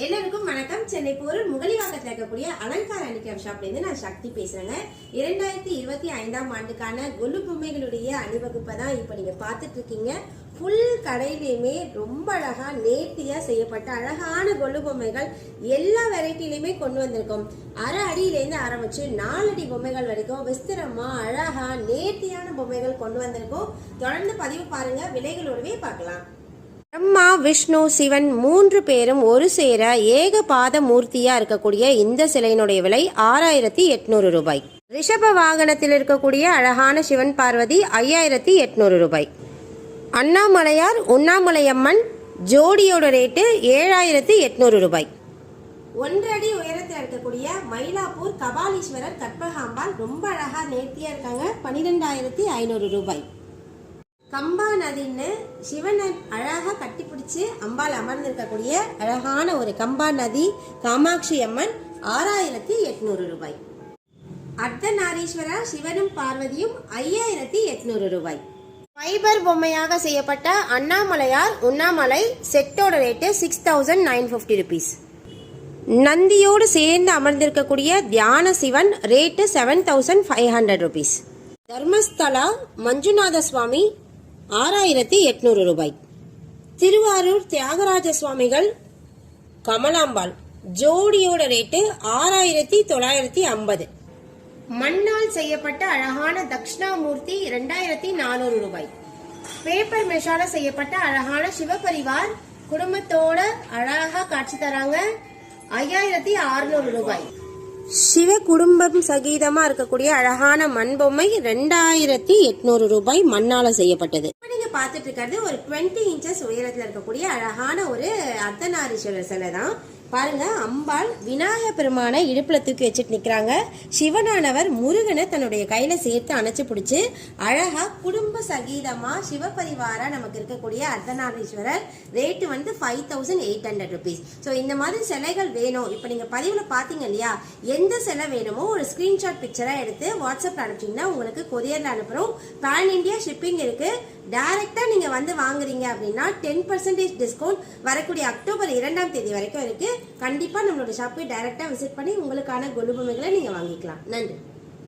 எல்லாருக்கும் வணக்கம். சென்னை போரூர் முகலிவாக்கத்தில் இருக்கக்கூடிய அலங்கார அணிக்கம் ஷாப்ல இருந்து நான் சக்தி பேசுறேங்க. 2025ஆம் ஆண்டுக்கான கொலு பொம்மைகளுடைய அணிவகுப்பை தான் இப்ப நீங்க பாத்துட்டு இருக்கீங்க. ஃபுல் கடையிலுமே ரொம்ப அழகா நேர்த்தியா செய்யப்பட்ட அழகான கொலு பொம்மைகள் எல்லா வெரைட்டிலையுமே கொண்டு வந்திருக்கோம். அரை அடியிலேருந்து ஆரம்பிச்சு 4 அடி பொம்மைகள் வரைக்கும் விஸ்திரமா அழகா நேர்த்தியான பொம்மைகள் கொண்டு வந்திருக்கோம். தொடர்ந்து பதிவு பாருங்க, விலைகளோடவே பார்க்கலாம். பிரம்மா, விஷ்ணு, சிவன் 3 பேரும் ஒரு சேர ஏக பாத மூர்த்தியா இருக்கக்கூடிய இந்த சிலையினுடைய விலை 6800 ரூபாய். ரிஷப வாகனத்தில் இருக்கக்கூடிய அழகான சிவன் பார்வதி 5800 ரூபாய். அண்ணாமலையார், உண்ணாமலையம்மன் ஜோடியோட ரேட்டு 7800 ரூபாய். 1 அடி உயரத்தில் இருக்கக்கூடிய மயிலாப்பூர் கபாலீஸ்வரர் கற்பகாம்பாள் ரொம்ப அழகா நேர்த்தியா இருக்காங்க, 12500 ரூபாய். கம்பா நதின்னு சிவனை அழகா கட்டி பிடிச்சு அம்பாள் அமர்ந்திருக்கக்கூடிய அழகான ஒரு கம்பா நதி காமாட்சி அம்மன் 6800 ரூபாய். அர்த்தநாரீஸ்வரா சிவனும் பார்வதியும் 5800 ரூபாய். ஃபைபர் பொம்மையாக செய்யப்பட்ட அண்ணாமலையார் உண்ணாமலை செட்டோட ரேட்டு 6950 ருபீஸ். நந்தியோடு சேர்ந்து அமர்ந்திருக்கக்கூடிய தியான சிவன் ரேட்டு 7500 ருபீஸ். தர்மஸ்தலா மஞ்சுநாத சுவாமி 6800 ரூபாய். திருவாரூர் தியாகராஜ சுவாமிகள் கமலாம்பாள் ஜோடியோட ரேட்டு 6950. மண்ணால் செய்யப்பட்ட அழகான தக்ஷணாமூர்த்தி 2400 ரூபாய். பேப்பர் மெஷால செய்யப்பட்ட அழகான சிவபரிவார் குடும்பத்தோட அழகா காட்சி தராங்க, 5600 ரூபாய். சிவ குடும்பம் சகிதமா இருக்கக்கூடிய அழகான மண் பொம்மை 2800 ரூபாய் மண்ணால செய்யப்பட்டது. நீங்க பாத்துட்டு இருக்கிறது ஒரு 20 இன்ச்சஸ் உயரத்துல இருக்கக்கூடிய அழகான ஒரு அர்த்தநாரீஸ்வரர் சிலை தான். பாருங்க, அம்பாள் விநாயக பெருமான இடுப்புல தூக்கி வச்சுட்டு நிக்கிறாங்க. சிவனானவர் முருகனை தன்னுடைய கையில சேர்த்து அணைச்சு பிடிச்சு அழகா குடும்ப சகீதமா சிவபரிவாரா நமக்கு இருக்கக்கூடிய அர்த்தநாரீஸ்வரர் ரேட்டு 5800 ருபீஸ். ஸோ இந்த மாதிரி சிலைகள் வேணும், இப்ப நீங்க பதிவுல பாத்தீங்க இல்லையா, எந்த சிலை வேணுமோ ஒரு ஸ்கிரீன்ஷாட் பிக்சரா எடுத்து வாட்ஸ்அப்ல அனுப்பிச்சீங்கன்னா உங்களுக்கு கொரியர்ல அனுப்புறோம். பேன் இந்தியா ஷிப்பிங் இருக்கு. டைரக்டா நீங்க வந்து வாங்குறீங்க அப்படின்னா 10% டிஸ்கவுண்ட் வரக்கூடிய அக்டோபர் 2ஆம் தேதி வரைக்கும் இருக்கு. கண்டிப்பா நம்மளோட ஷாப்பை டைரக்டா விசிட் பண்ணி உங்களுக்கான கொலு பொம்மைகளை நீங்க வாங்கிக்கலாம். நன்றி.